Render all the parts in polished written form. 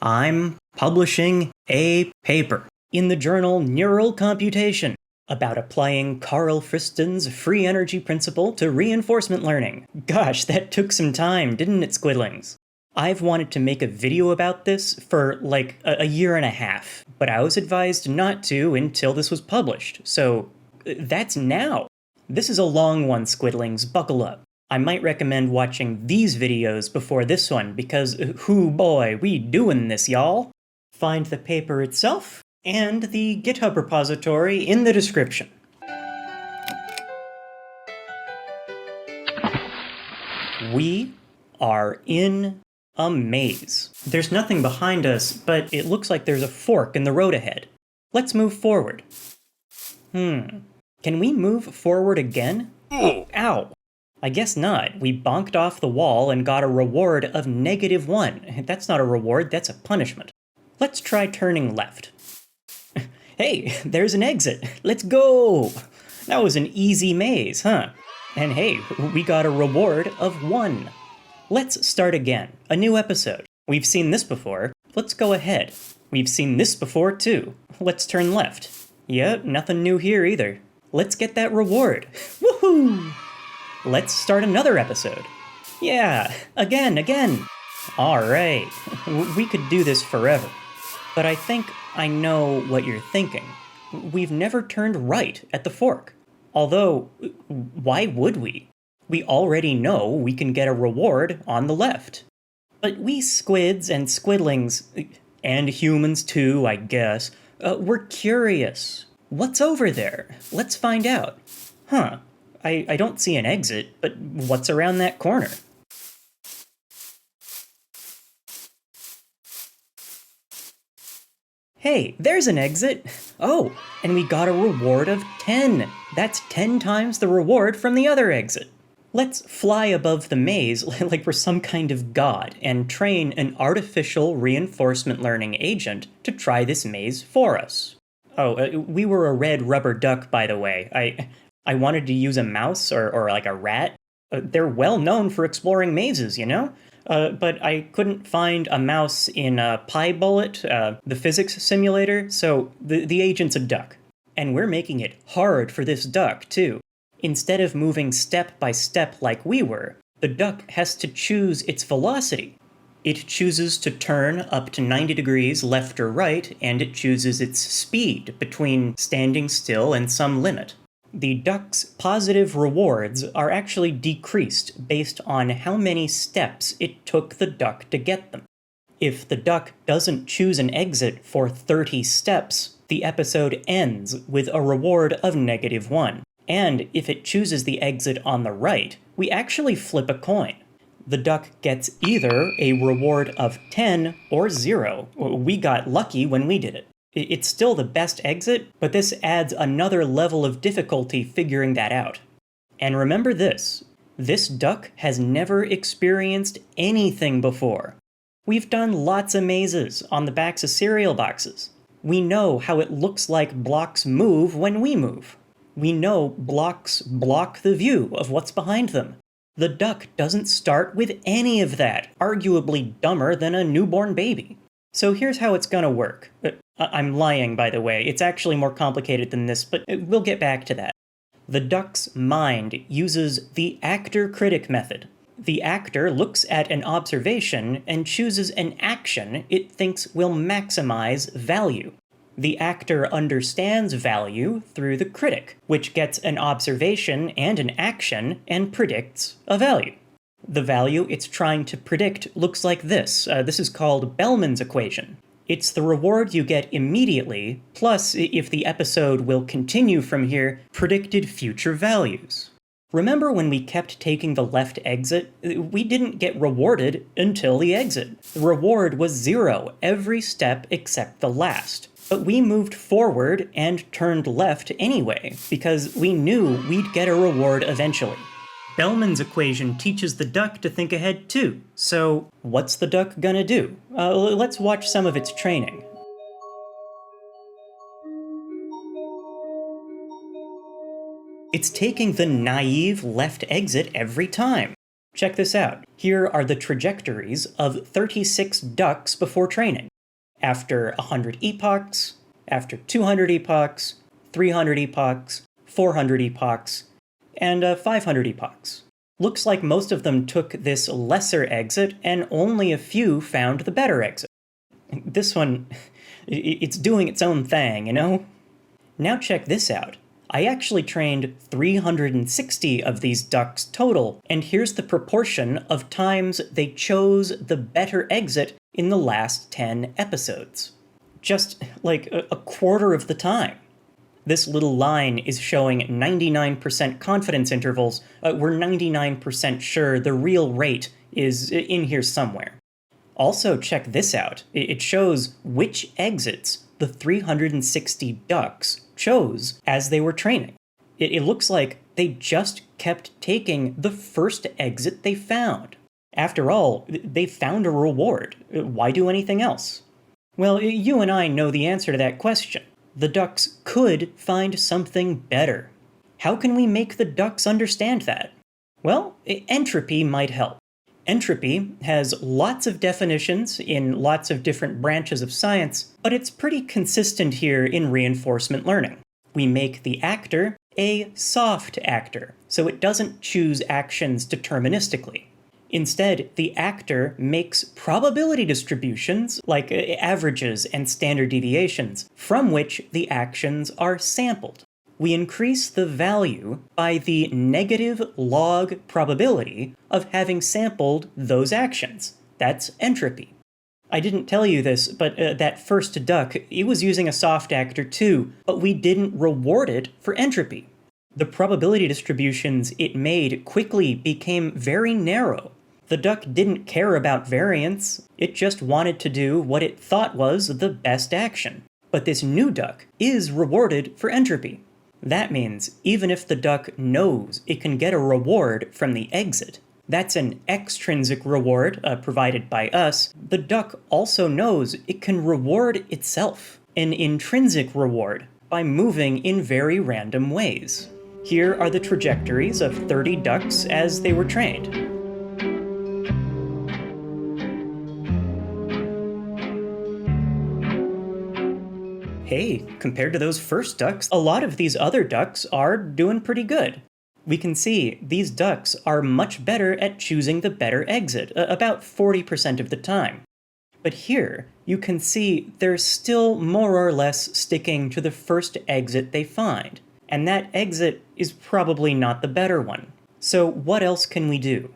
I'm publishing a paper in the journal Neural Computation about applying Carl Friston's free energy principle to reinforcement learning. Gosh, that took some time, didn't it, Squidlings? I've wanted to make a video about this for like a year and a half, but I was advised not to until this was published, so that's now. This is a long one, Squidlings, buckle up. I might recommend watching these videos before this one, because hoo boy, we doing this, y'all. Find the paper itself and the GitHub repository in the description. We are in a maze. There's nothing behind us, but it looks like there's a fork in the road ahead. Let's move forward. Can we move forward again? Ow! I guess not. We bonked off the wall and got a reward of -1. That's not a reward, that's a punishment. Let's try turning left. Hey, there's an exit. Let's go! That was an easy maze, huh? And hey, we got a reward of 1. Let's start again. A new episode. We've seen this before. Let's go ahead. We've seen this before too. Let's turn left. Yep, nothing new here either. Let's get that reward. Woohoo! Let's start another episode. Yeah, again. Alright, we could do this forever. But I think I know what you're thinking. We've never turned right at the fork. Although, why would we? We already know we can get a reward on the left. But we squids and squidlings, and humans too, I guess, we're curious. What's over there? Let's find out. Huh. I don't see an exit, but what's around that corner? Hey, there's an exit! Oh, and we got a reward of 10! That's 10 times the reward from the other exit. Let's fly above the maze like we're some kind of god and train an artificial reinforcement learning agent to try this maze for us. Oh, we were a red rubber duck, by the way. I wanted to use a mouse or like a rat. They're well known for exploring mazes, you know? But I couldn't find a mouse in Pi Bullet, the physics simulator, so the agent's a duck. And we're making it hard for this duck, too. Instead of moving step by step like we were, the duck has to choose its velocity. It chooses to turn up to 90 degrees left or right, and it chooses its speed between standing still and some limit. The duck's positive rewards are actually decreased based on how many steps it took the duck to get them. If the duck doesn't choose an exit for 30 steps, the episode ends with a reward of -1. And if it chooses the exit on the right, we actually flip a coin. The duck gets either a reward of 10 or 0. We got lucky when we did it. It's still the best exit, but this adds another level of difficulty figuring that out. And remember this duck has never experienced anything before. We've done lots of mazes on the backs of cereal boxes. We know how it looks like blocks move when we move. We know blocks block the view of what's behind them. The duck doesn't start with any of that, arguably dumber than a newborn baby. So here's how it's gonna work. I'm lying, by the way. It's actually more complicated than this, but we'll get back to that. The duck's mind uses the actor-critic method. The actor looks at an observation and chooses an action it thinks will maximize value. The actor understands value through the critic, which gets an observation and an action and predicts a value. The value it's trying to predict looks like this. This is called Bellman's equation. It's the reward you get immediately, plus, if the episode will continue from here, predicted future values. Remember when we kept taking the left exit? We didn't get rewarded until the exit. The reward was 0 every step except the last. But we moved forward and turned left anyway, because we knew we'd get a reward eventually. Bellman's equation teaches the duck to think ahead too. So what's the duck gonna do? Let's watch some of its training. It's taking the naive left exit every time. Check this out. Here are the trajectories of 36 ducks before training. after 100 epochs, after 200 epochs, 300 epochs, 400 epochs, and 500 epochs. Looks like most of them took this lesser exit, and only a few found the better exit. This one, it's doing its own thing, you know? Now check this out. I actually trained 360 of these ducks total, and here's the proportion of times they chose the better exit in the last 10 episodes. Just like a quarter of the time. This little line is showing 99% confidence intervals. We're 99% sure the real rate is in here somewhere. Also, check this out. It shows which exits the 360 ducks chose as they were training. It looks like they just kept taking the first exit they found. After all, they found a reward. Why do anything else? Well, you and I know the answer to that question. The ducks could find something better. How can we make the ducks understand that? Well, entropy might help. Entropy has lots of definitions in lots of different branches of science, but it's pretty consistent here in reinforcement learning. We make the actor a soft actor, so it doesn't choose actions deterministically. Instead, the actor makes probability distributions, like averages and standard deviations, from which the actions are sampled. We increase the value by the negative log probability of having sampled those actions. That's entropy. I didn't tell you this, but that first duck, it was using a soft actor too, but we didn't reward it for entropy. The probability distributions it made quickly became very narrow. The duck didn't care about variance, it just wanted to do what it thought was the best action. But this new duck is rewarded for entropy. That means even if the duck knows it can get a reward from the exit, that's an extrinsic reward provided by us, the duck also knows it can reward itself, an intrinsic reward, by moving in very random ways. Here are the trajectories of 30 ducks as they were trained. Hey, compared to those first ducks, a lot of these other ducks are doing pretty good. We can see these ducks are much better at choosing the better exit, about 40% of the time. But here, you can see they're still more or less sticking to the first exit they find, and that exit is probably not the better one. So what else can we do?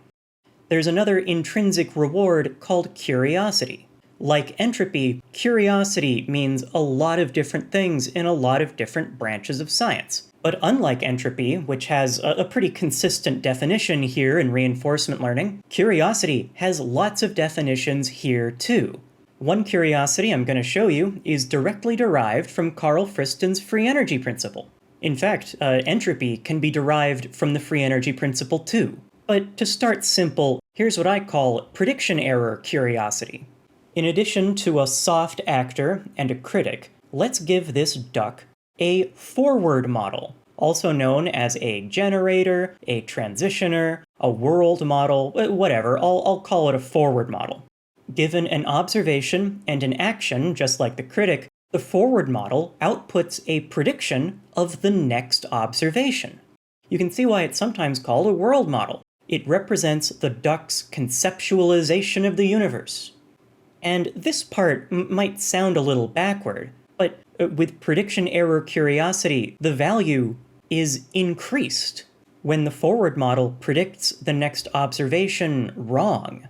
There's another intrinsic reward called curiosity. Like entropy, curiosity means a lot of different things in a lot of different branches of science. But unlike entropy, which has a pretty consistent definition here in reinforcement learning, curiosity has lots of definitions here too. One curiosity I'm going to show you is directly derived from Carl Friston's free energy principle. In fact, entropy can be derived from the free energy principle too. But to start simple, here's what I call prediction error curiosity. In addition to a soft actor and a critic, let's give this duck a forward model, also known as a generator, a transitioner, a world model, whatever, I'll call it a forward model. Given an observation and an action, just like the critic, the forward model outputs a prediction of the next observation. You can see why it's sometimes called a world model. It represents the duck's conceptualization of the universe. And this part might sound a little backward, but with prediction error curiosity, the value is increased when the forward model predicts the next observation wrong.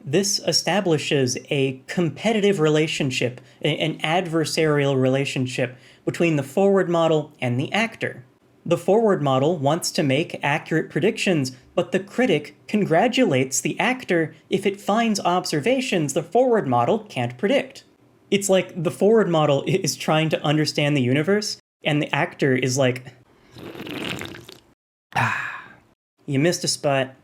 This establishes a competitive relationship, an adversarial relationship between the forward model and the actor. The forward model wants to make accurate predictions, but the critic congratulates the actor if it finds observations the forward model can't predict. It's like the forward model is trying to understand the universe, and the actor is like, you missed a spot.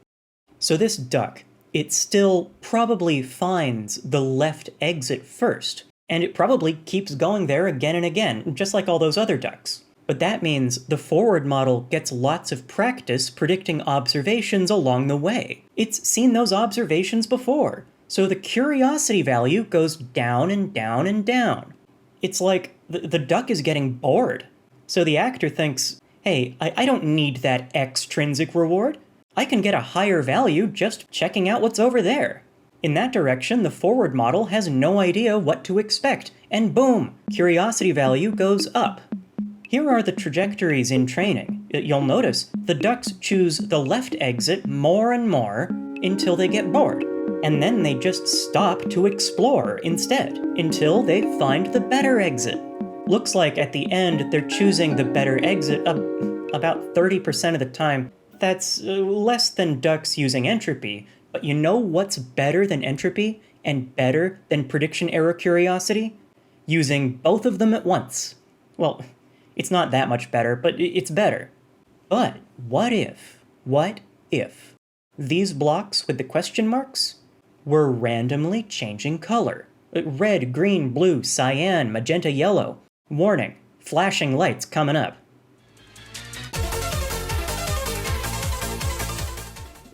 So this duck, it still probably finds the left exit first, and it probably keeps going there again and again, just like all those other ducks. But that means the forward model gets lots of practice predicting observations along the way. It's seen those observations before. So the curiosity value goes down and down and down. It's like the duck is getting bored. So the actor thinks, hey, I don't need that extrinsic reward. I can get a higher value just checking out what's over there. In that direction, the forward model has no idea what to expect, and boom, curiosity value goes up. Here are the trajectories in training. You'll notice the ducks choose the left exit more and more until they get bored. And then they just stop to explore instead, until they find the better exit. Looks like at the end they're choosing the better exit about 30% of the time. That's less than ducks using entropy, but you know what's better than entropy and better than prediction error curiosity? Using both of them at once. Well, it's not that much better, but it's better. But what if these blocks with the question marks were randomly changing color? Red, green, blue, cyan, magenta, yellow. Warning, flashing lights coming up.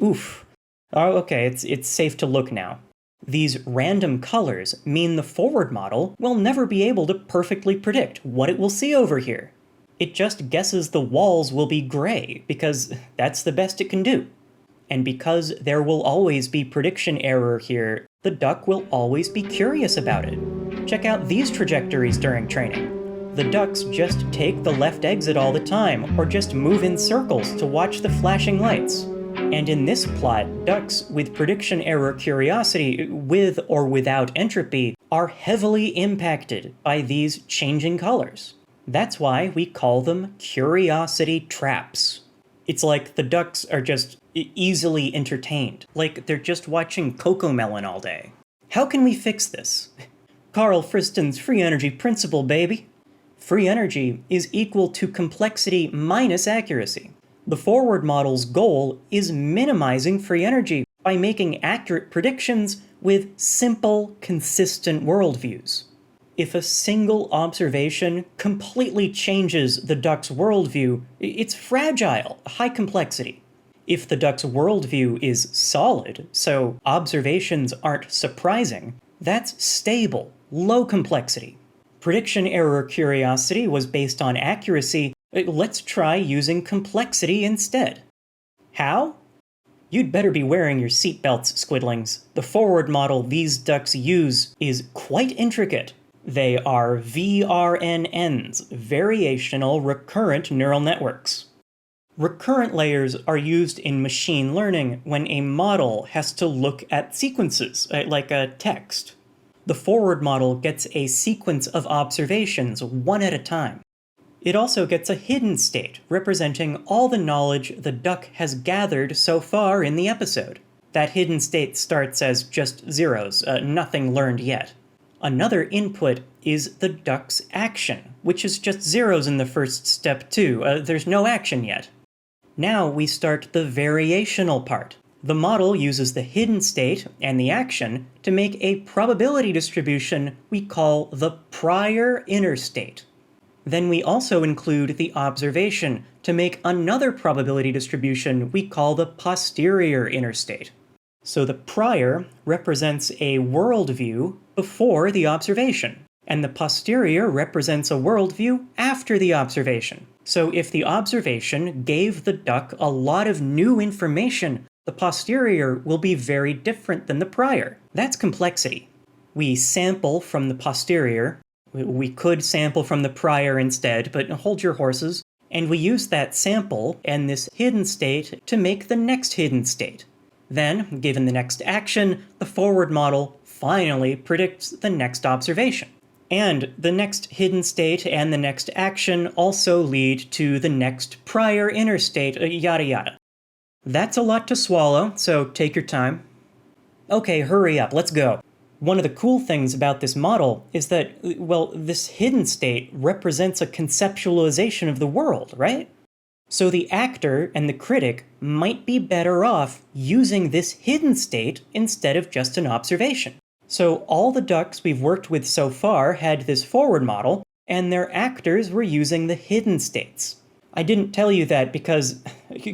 Oof. Oh, okay, it's safe to look now. These random colors mean the forward model will never be able to perfectly predict what it will see over here. It just guesses the walls will be gray because that's the best it can do. And because there will always be prediction error here, the duck will always be curious about it. Check out these trajectories during training. The ducks just take the left exit all the time, or just move in circles to watch the flashing lights. And in this plot, ducks with prediction error curiosity, with or without entropy, are heavily impacted by these changing colors. That's why we call them curiosity traps. It's like the ducks are just easily entertained, like they're just watching Cocomelon all day. How can we fix this? Carl Friston's free energy principle, baby. Free energy is equal to complexity minus accuracy. The forward model's goal is minimizing free energy by making accurate predictions with simple, consistent worldviews. If a single observation completely changes the duck's worldview, it's fragile, high complexity. If the duck's worldview is solid, so observations aren't surprising, that's stable, low complexity. Prediction error curiosity was based on accuracy. Let's try using complexity instead. How? You'd better be wearing your seatbelts, squidlings. The forward model these ducks use is quite intricate. They are VRNNs, variational recurrent neural networks. Recurrent layers are used in machine learning when a model has to look at sequences, like a text. The forward model gets a sequence of observations one at a time. It also gets a hidden state, representing all the knowledge the duck has gathered so far in the episode. That hidden state starts as just zeros, nothing learned yet. Another input is the duck's action, which is just zeros in the first step too. There's no action yet. Now we start the variational part. The model uses the hidden state and the action to make a probability distribution we call the prior inner state. Then we also include the observation to make another probability distribution we call the posterior inner state. So the prior represents a worldview before the observation, and the posterior represents a worldview after the observation. So if the observation gave the duck a lot of new information, the posterior will be very different than the prior. That's complexity. We sample from the posterior. We could sample from the prior instead, but hold your horses. And we use that sample and this hidden state to make the next hidden state. Then, given the next action, the forward model finally predicts the next observation. And the next hidden state and the next action also lead to the next prior inner state, yada yada. That's a lot to swallow, so take your time. Okay, hurry up, let's go. One of the cool things about this model is that, well, this hidden state represents a conceptualization of the world, right? So the actor and the critic might be better off using this hidden state instead of just an observation. So all the ducks we've worked with so far had this forward model, and their actors were using the hidden states. I didn't tell you that because,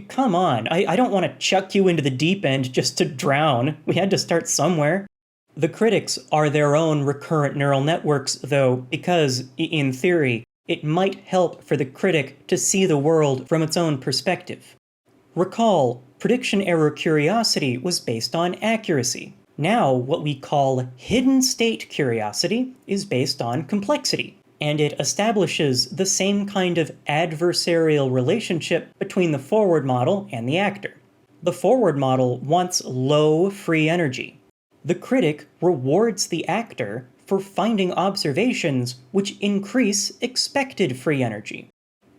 come on, I don't want to chuck you into the deep end just to drown. We had to start somewhere. The critics are their own recurrent neural networks, though, because, in theory, it might help for the critic to see the world from its own perspective. Recall, prediction error curiosity was based on accuracy. Now, what we call hidden state curiosity is based on complexity, and it establishes the same kind of adversarial relationship between the forward model and the actor. The forward model wants low free energy. The critic rewards the actor for finding observations which increase expected free energy.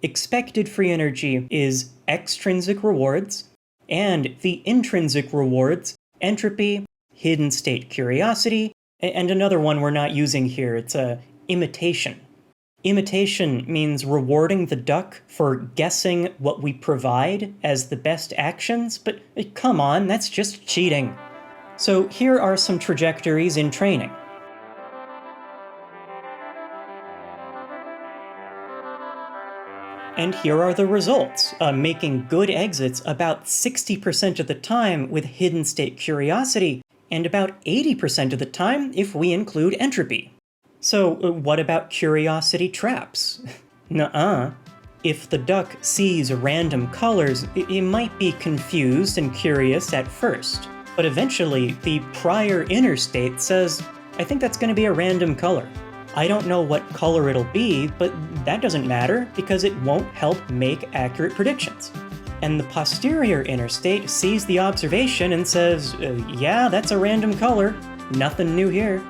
Expected free energy is extrinsic rewards, and the intrinsic rewards, entropy, hidden state curiosity, and another one we're not using here, it's imitation. Imitation means rewarding the duck for guessing what we provide as the best actions, but come on, that's just cheating. So here are some trajectories in training. And here are the results, making good exits about 60% of the time with hidden state curiosity, and about 80% of the time if we include entropy. So what about curiosity traps? Nuh-uh. If the duck sees random colors, it might be confused and curious at first. But eventually, the prior inner state says, I think that's going to be a random color. I don't know what color it'll be, but that doesn't matter because it won't help make accurate predictions. And the posterior inner state sees the observation and says, yeah, that's a random color. Nothing new here.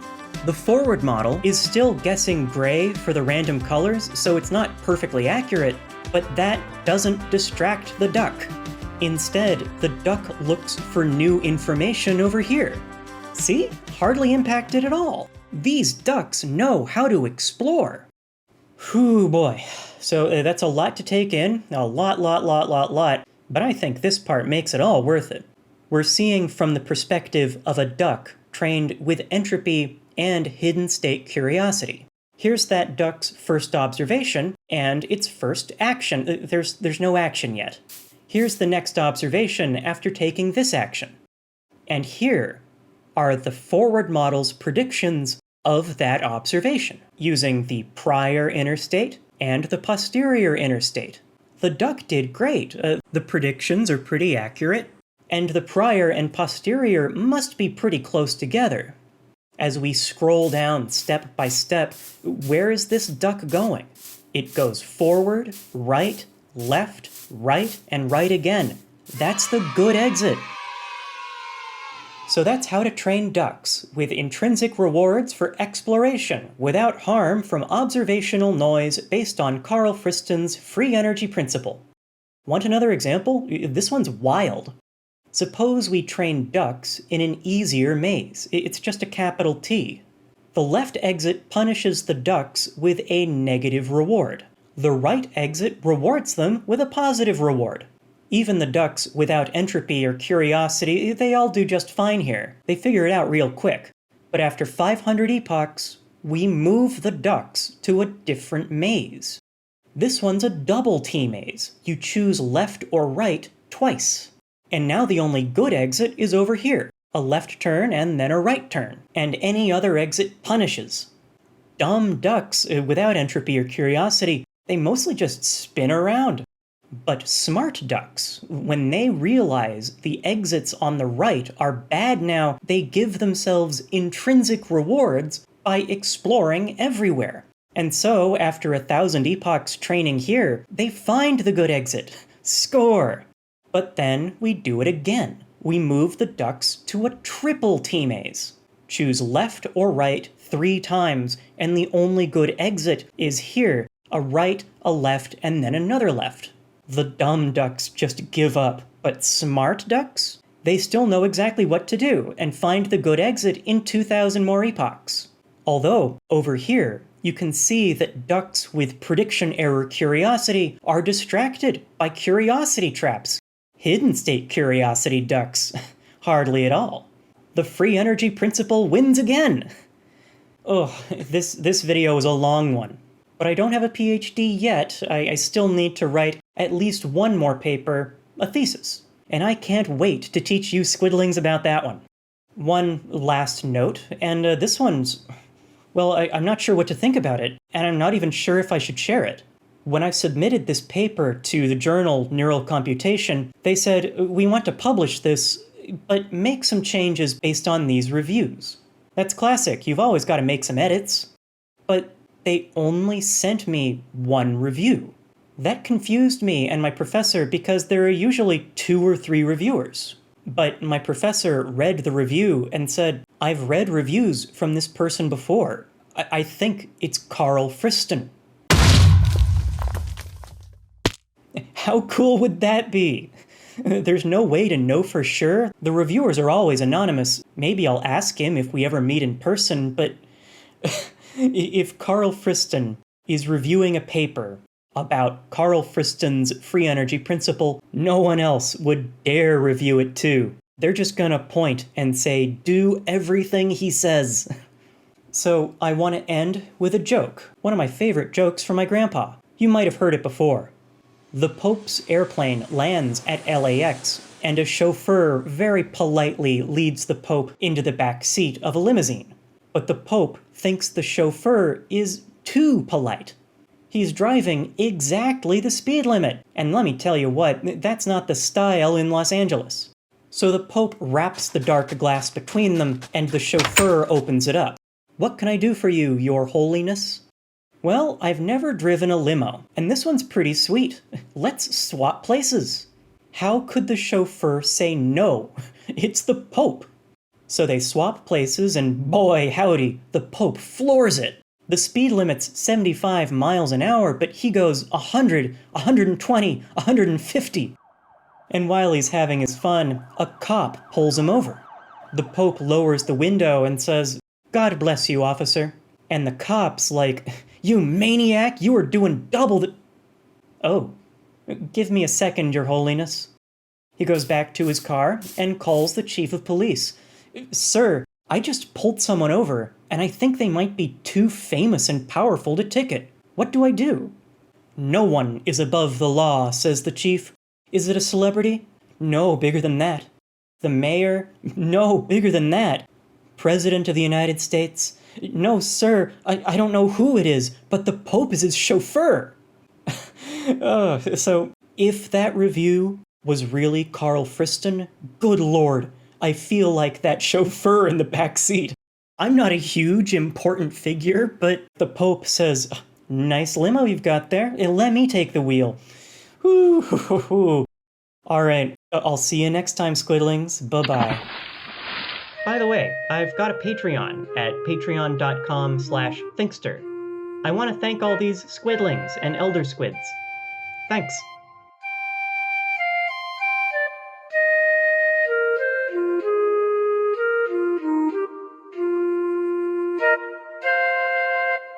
The forward model is still guessing gray for the random colors, so it's not perfectly accurate, but that doesn't distract the duck. Instead, the duck looks for new information over here. See? Hardly impacted at all. These ducks know how to explore. Whew, boy. So that's a lot to take in, a lot, but I think this part makes it all worth it. We're seeing from the perspective of a duck trained with entropy and hidden state curiosity. Here's that duck's first observation and its first action. There's no action yet. Here's the next observation after taking this action. And here are the forward model's predictions of that observation, using the prior inner state and the posterior inner state. The duck did great. The predictions are pretty accurate, and the prior and posterior must be pretty close together. As we scroll down step by step, where is this duck going? It goes forward, right, left, right, and right again. That's the good exit. So that's how to train ducks, with intrinsic rewards for exploration, without harm from observational noise based on Carl Friston's free energy principle. Want another example? This one's wild. Suppose we train ducks in an easier maze. It's just a capital T. The left exit punishes the ducks with a negative reward. The right exit rewards them with a positive reward. Even the ducks without entropy or curiosity, they all do just fine here. They figure it out real quick. But after 500 epochs, we move the ducks to a different maze. This one's a double T maze. You choose left or right twice. And now the only good exit is over here. A left turn and then a right turn. And any other exit punishes. Dumb ducks without entropy or curiosity, they mostly just spin around. But smart ducks, when they realize the exits on the right are bad now, they give themselves intrinsic rewards by exploring everywhere. And so, after 1,000 epochs training here, they find the good exit. Score! But then we do it again. We move the ducks to a triple T maze. Choose left or right 3 times, and the only good exit is here. A right, a left, and then another left. The dumb ducks just give up, but smart ducks? They still know exactly what to do and find the good exit in 2,000 more epochs. Although, over here, you can see that ducks with prediction error curiosity are distracted by curiosity traps. Hidden state curiosity ducks. Hardly at all. The free energy principle wins again! Oh, this video is a long one. But I don't have a PhD yet. I still need to write at least one more paper, a thesis. And I can't wait to teach you squidlings about that one. one last note, and this one's... Well, I'm not sure what to think about it, and I'm not even sure if I should share it. When I submitted this paper to the journal Neural Computation, they said, we want to publish this, but make some changes based on these reviews. That's classic, you've always got to make some edits. But they only sent me one review. That confused me and my professor because there are usually 2 or 3 reviewers. But my professor read the review and said, I've read reviews from this person before. I think it's Carl Friston. How cool would that be? There's no way to know for sure. The reviewers are always anonymous. Maybe I'll ask him if we ever meet in person, but if Carl Friston is reviewing a paper about Carl Friston's free energy principle, no one else would dare review it too. They're just gonna point and say, do everything he says. So I want to end with a joke, one of my favorite jokes from my grandpa. You might have heard it before. The Pope's airplane lands at LAX, and a chauffeur very politely leads the Pope into the back seat of a limousine. But the Pope thinks the chauffeur is too polite. He's driving exactly the speed limit, and let me tell you what, that's not the style in Los Angeles. So the Pope wraps the dark glass between them, and the chauffeur opens it up. What can I do for you, Your Holiness? Well, I've never driven a limo, and this one's pretty sweet. Let's swap places. How could the chauffeur say no? It's the Pope. So they swap places, and boy howdy, the Pope floors it. The speed limit's 75 miles an hour, but he goes 100, 120, 150. And while he's having his fun, a cop pulls him over. The Pope lowers the window and says, God bless you, officer. And the cop's like, you maniac, you are doing double the... Oh, give me a second, Your Holiness. He goes back to his car and calls the chief of police. Sir, I just pulled someone over, and I think they might be too famous and powerful to ticket. What do I do? No one is above the law, says the chief. Is it a celebrity? No, bigger than that. The mayor? No, bigger than that. President of the United States? No, sir, I don't know who it is, but the Pope is his chauffeur. So, if that review was really Carl Friston, good lord, I feel like that chauffeur in the back seat. I'm not a huge, important figure, but the Pope says, nice limo you've got there. Let me take the wheel. Whoo. All right, I'll see you next time, Squidlings. Bye-bye. By the way, I've got a Patreon at patreon.com/thinkster. I want to thank all these squidlings and elder squids. Thanks.